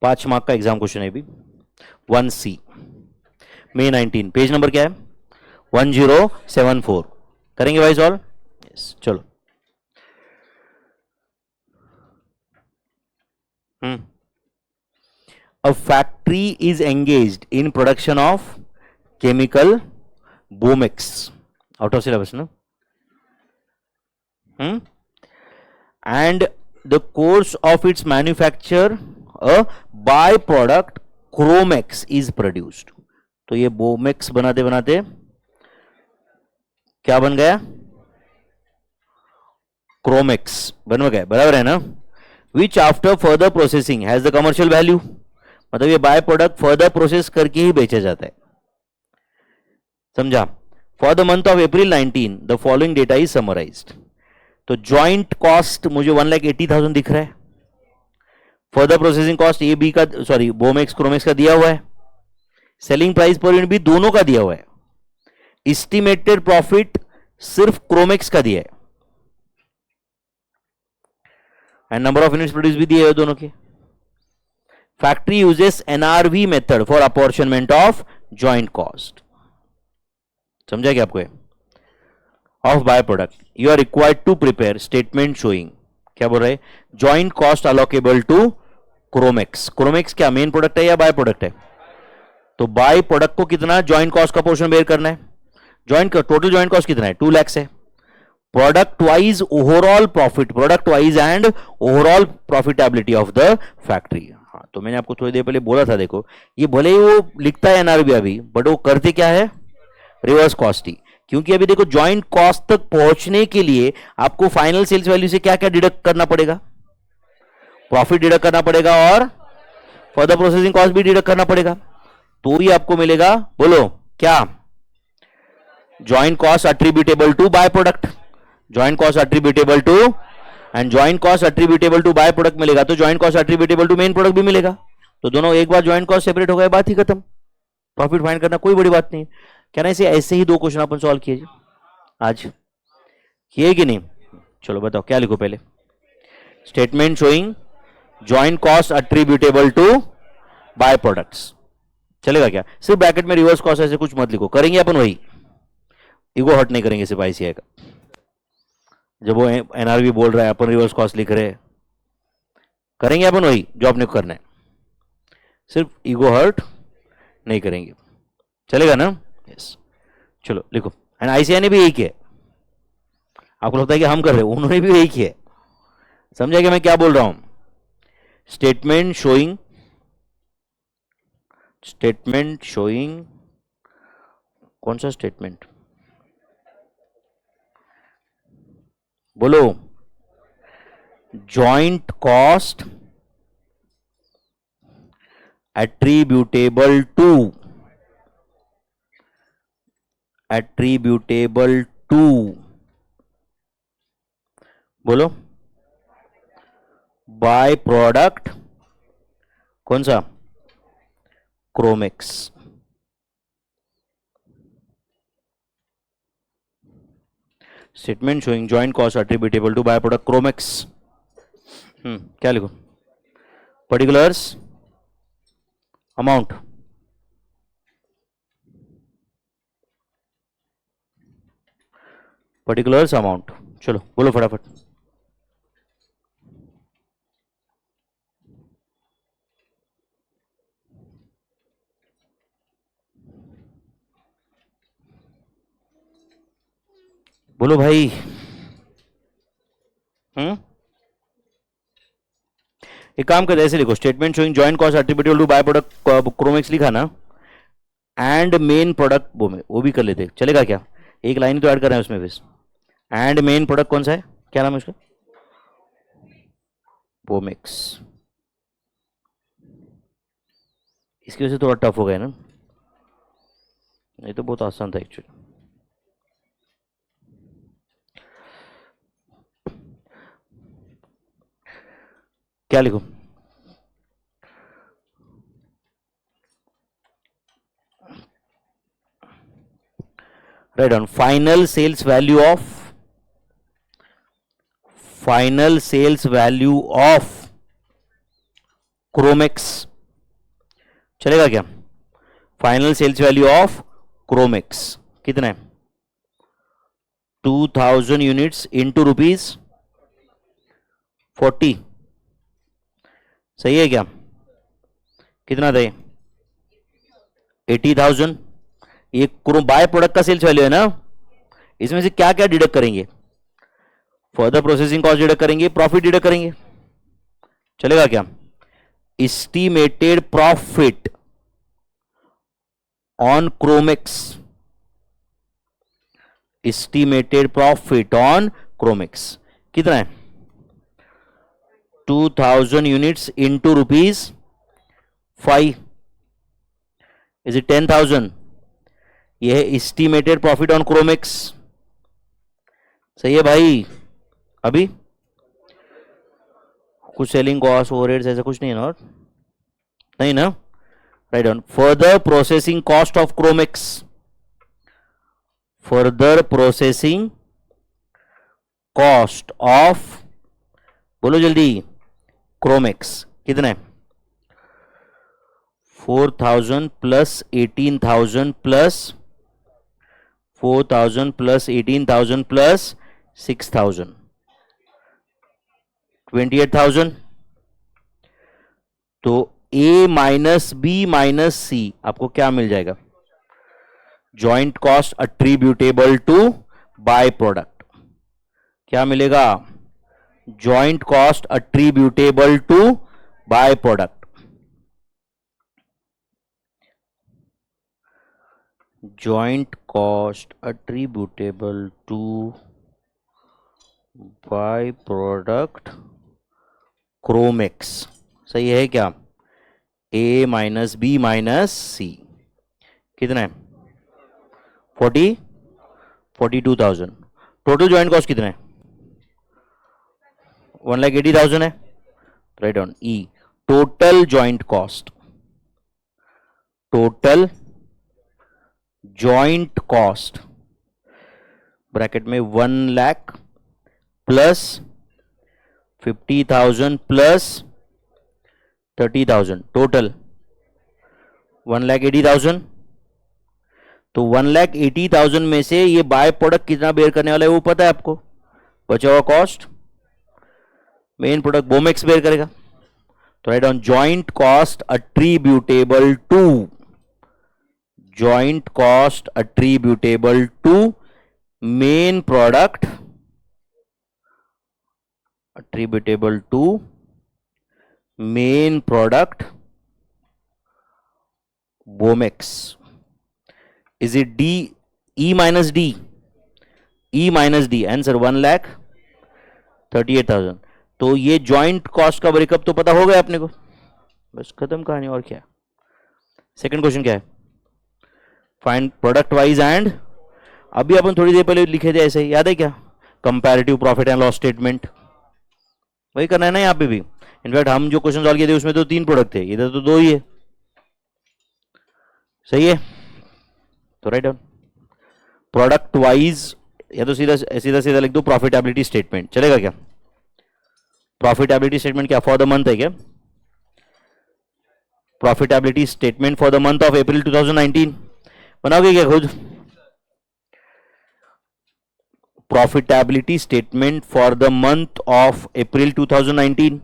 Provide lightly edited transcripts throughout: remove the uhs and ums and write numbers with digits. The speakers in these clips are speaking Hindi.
5 मार्क का एग्जाम क्वेश्चन है भी। 1C May 19, पेज नंबर क्या है? 1074। करेंगे भाई सॉल्व? यस, चलो। A factory is engaged in production of chemical Bomex. Out of syllabus, no? And the course of its manufacture, a byproduct Chromex is produced. तो ये Bomex बनाते बनाते क्या बन गया? Chromex बन गया, बराबर है ना? Which after further processing has the commercial value. मतलब ये बाय प्रोडक्ट फर्दर प्रोसेस करके ही बेचा जाता है, समझा? For the month of April 19 the following data is summarised. तो ज्वाइंट कॉस्ट मुझे 1,80,000 दिख रहा है। Further processing cost A B का, सॉरी बोमेक्स क्रोमेक्स का दिया हुआ है। सेलिंग प्राइस पर यूनिट भी दोनों का दिया हुआ है। एस्टिमेटेड प्रॉफिट सिर्फ क्रोमेक्स का दिया है, and number of units produce भी दिए हुए दोनों के। Factory uses NRV method for apportionment of joint cost. समझा क्या आपको? Of by product you are required to prepare statement showing, क्या बोल रहे? Joint cost allocable to Cromex. Cromex क्या मेन प्रोडक्ट है या बाय प्रोडक्ट है? तो बाय प्रोडक्ट को कितना ज्वाइंट कॉस्ट का पोर्शन बेयर करना है? ज्वाइंट का टोटल ज्वाइंट कॉस्ट कितना है? 2 लाख है। Product wise overall profit, product wise and overall profitability of the factory. हाँ, तो मैंने आपको थोड़ी देर पहले बोला था, देखो ये भले ही वो लिखता है एनआरबी अभी, बट वो करते क्या है? रिवर्स कॉस्ट ही। क्योंकि अभी देखो ज्वाइंट कॉस्ट तक पहुंचने के लिए आपको फाइनल सेल्स वैल्यू से क्या क्या डिडक्ट करना पड़ेगा? प्रॉफिट डिडक्ट करना पड़ेगा और फर्दर प्रोसेसिंग कॉस्ट भी डिडक्ट करना पड़ेगा, तो ही आपको मिलेगा, बोलो क्या? Joint cost attributable to by product, joint cost attributable to, and joint cost attributable to by product मिलेगा तो joint cost attributable to main product भी मिलेगा। तो दोनों एक बार ज्वाइंट कॉस्ट सेपरेट हो गए, बात ही खत्म। प्रॉफिट फाइंड करना कोई बड़ी बात नहीं। क्या ना, ऐसे ही 2 क्वेश्चन अपन सॉल्व किए आज, किए कि नहीं? चलो बताओ क्या लिखो पहले? Statement showing joint cost attributable to by products, चलेगा क्या? सिर्फ ब्रैकेट में रिवर्स कॉस्ट ऐसे कुछ मत लिखो, करेंगे अपन वही, ईगो हर्ट नहीं करेंगे सिर्फ आईसीआई का। जब वो एनआरबी बोल रहा है अपन रिवर्स कॉस्ट लिख रहे हैं, करेंगे अपन वही जो आपने करना है, सिर्फ ईगो हर्ट नहीं करेंगे, चलेगा ना? यस, चलो लिखो। एंड आईसीआई ने भी यही किया। आपको लगता है कि हम कर रहे हैं, उन्होंने भी यही किया। समझा कि मैं क्या बोल रहा हूं? स्टेटमेंट शोइंग, स्टेटमेंट शोइंग, कौन सा स्टेटमेंट बोलो? Joint cost attributable to, attributable to, बोलो बाय प्रोडक्ट, कौन सा? Cromex. Statement showing joint cost attributable to by product Cromex. क्या लिखो? Particulars amount, particulars amount. चलो बोलो फटाफट। बोलो भाई। एक काम करते ऐसे लिखो, statement showing joint cost attributable to by product Cromex लिखा ना, एंड मेन प्रोडक्ट वो भी कर लेते, चलेगा क्या? एक लाइन ही तो ऐड कर रहे हैं उसमें बस। एंड मेन प्रोडक्ट कौन सा है, क्या नाम है उसका? बोमेक्स। इसकी वजह से थोड़ा टफ हो गया ना, ये तो बहुत आसान था एक्चुअली। क्या लिखो? Right on final sales value of, final sales value of Cromex चलेगा क्या? Final sales value of Cromex कितना है? 2000 यूनिट्स इंटू ₹40। सही है क्या? कितना था? 80,000। ये बाय प्रोडक्ट का सेल्स वैल्यू है ना। इसमें से क्या क्या डिडक्ट करेंगे? फर्दर प्रोसेसिंग कॉस्ट डिडक्ट करेंगे, प्रॉफिट डिडक्ट करेंगे। चलेगा क्या? Estimated profit on Cromex, estimated profit on Cromex कितना है? 2000 यूनिट्स इंटू ₹5 इज इट 10,000। यह है एस्टिमेटेड प्रॉफिट ऑन क्रोमिक्स। सही है भाई? अभी कुछ सेलिंग कॉस्ट ओवरहेड्स ऐसा कुछ नहीं है ना? नहीं ना? Right on. Further processing cost of Cromex, further processing cost of, बोलो जल्दी, क्रोमिक्स कितना है? 4,000 प्लस 18,000 प्लस 4,000 प्लस 18,000 प्लस 6,000, 28,000। तो A minus B minus C आपको क्या मिल जाएगा? Joint cost attributable to by product. क्या मिलेगा? Joint cost attributable to by product. Joint cost attributable to by product Cromex. सही है क्या? A minus B minus C कितना है? 42,000। टोटल जॉइंट कॉस्ट कितना है? 1,80,000 है। Right on. E total joint cost, total joint cost bracket में 1 लाख प्लस 50,000 प्लस 30,000, टोटल 1,80,000। तो 1,80,000 में से ये बाय प्रोडक्ट कितना बेयर करने वाला है वो पता है आपको? बचा हुआ cost main product Bomex bear करेगा। तो right on. Joint cost attributable to, joint cost attributable to main product, attributable to main product Bomex is it D, E minus D, E minus D answer 1,38,000। तो ये जॉइंट कॉस्ट का ब्रेकअप तो पता हो गया अपने को, बस खत्म कहानी। और क्या? सेकंड क्वेश्चन क्या है? फाइंड प्रोडक्ट वाइज एंड, अभी अपन थोड़ी देर पहले लिखे थे ऐसे, याद है क्या? Comparative profit and loss statement, वही करना है ना यहाँ पे भी। इनफैक्ट हम जो क्वेश्चन सॉल्व किए थे उसमें तो 3 प्रोडक्ट थे, इधर तो 2 ही है। सही है? तो राइट डाउन प्रोडक्ट वाइज, या तो सीधा सीधा सीधा लिख दो प्रॉफिटेबिलिटी स्टेटमेंट। चलेगा क्या? प्रॉफिटेबिलिटी स्टेटमेंट क्या फॉर द मंथ है क्या? Profitability statement for the month of अप्रैल 2019 बनाओगे क्या खुद? Profitability statement for the month of April 2019.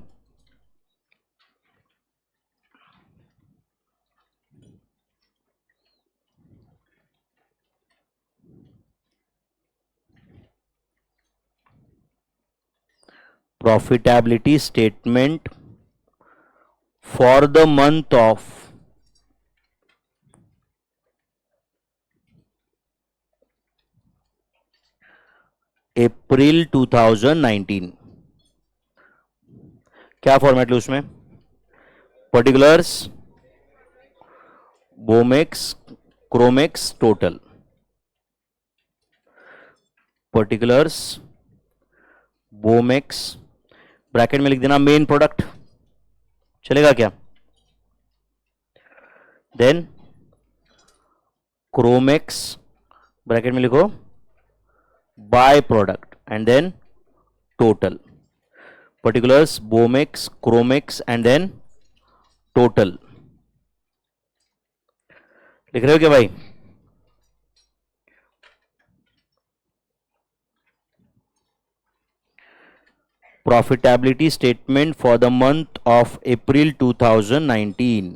Profitability statement for the month of April 2019। क्या फॉर्मेट लो उसमें? Particulars, Bomex, Cromex, total. Particulars, Bomex, bracket में लिख देना मेन प्रोडक्ट। चलेगा क्या? देन क्रोमेक्स, ब्रैकेट में लिखो by product and then total. Particulars, Bomex, Cromex and then total. लिख रहे हो क्या भाई? Profitability statement for the month of April 2019.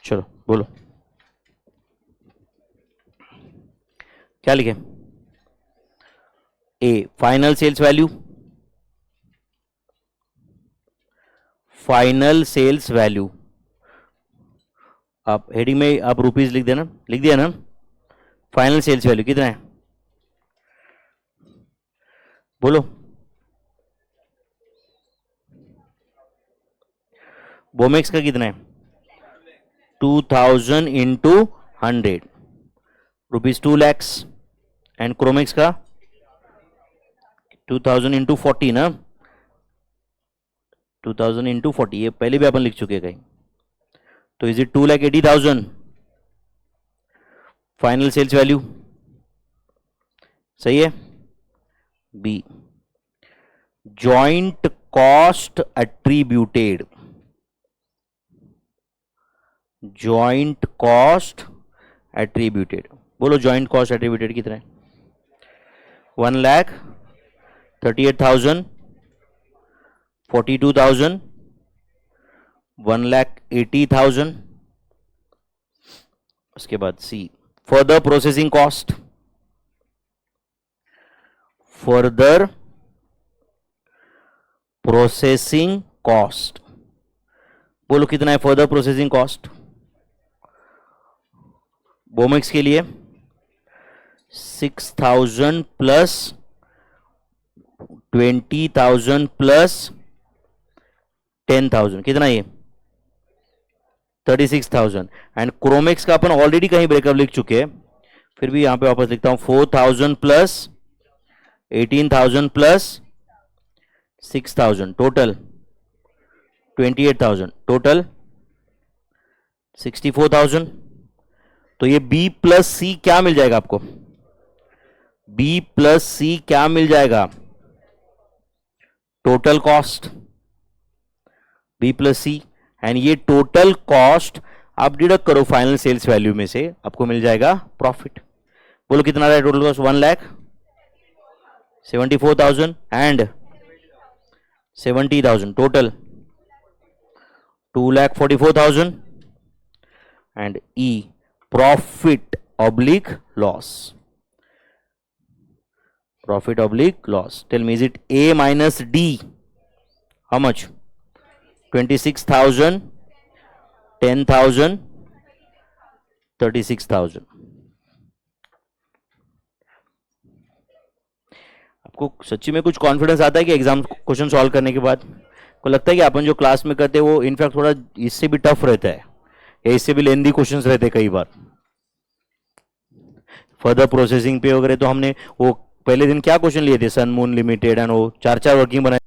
चलो बोलो क्या लिखे? A final sales value, final sales value आप हेडिंग में आप रुपीस लिख देना, लिख दिया ना? फाइनल सेल्स वैल्यू कितना है बोलो? बोमेक्स का कितना है? 2000 इंटू 100 रुपीज 2 लैक्स, एंड क्रोमेक्स का 2000 इंटू 40 ना, 2000 इंटू 40, ये पहले भी अपन लिख चुके हैं कहीं। तो is it 2,80,000 final sales value? सही है। B joint cost attributed, joint cost attributed, बोलो जॉइंट कॉस्ट एट्रीब्यूटेड कितना है? 1,38,000, 42,000, 1,80,000। उसके बाद C further processing cost, further processing cost, बोलो कितना है फर्दर प्रोसेसिंग कॉस्ट? बोमेक्स के लिए 6,000 प्लस 20,000 प्लस 10,000, कितना ये? 36,000। एंड क्रोमेक्स का अपन ऑलरेडी कहीं ब्रेकअप लिख चुके हैं, फिर भी यहां पे वापस लिखता हूं, 4,000 प्लस 18,000 प्लस 6,000, टोटल 28,000, टोटल 64,000। तो ये बी प्लस सी क्या मिल जाएगा आपको? बी प्लस सी क्या मिल जाएगा? Total cost, B plus C, and ये टोटल कॉस्ट आप डिडक्ट करो फाइनल सेल्स वैल्यू में से, आपको मिल जाएगा प्रॉफिट। बोलो कितना रहा है total cost? 1,74,000 and 70,000, total 2,44,000। And E profit oblique loss, profit oblique loss. Tell me, is it A minus D? How much? 26,000, 10,000, 36,000. आपको सच्ची में कुछ कॉन्फिडेंस आता है कि एग्जाम क्वेश्चन सॉल्व करने के बाद को लगता है कि अपन जो क्लास में करते हैं वो इनफैक्ट थोड़ा इससे भी टफ रहता है, या इससे भी लेंदी क्वेश्चंस रहते हैं कई बार? फर्दर प्रोसेसिंग पे वगैरह तो हमने वो पहले दिन क्या क्वेश्चन लिए थे, सन मून लिमिटेड एंड वो 4 वर्किंग बनाए।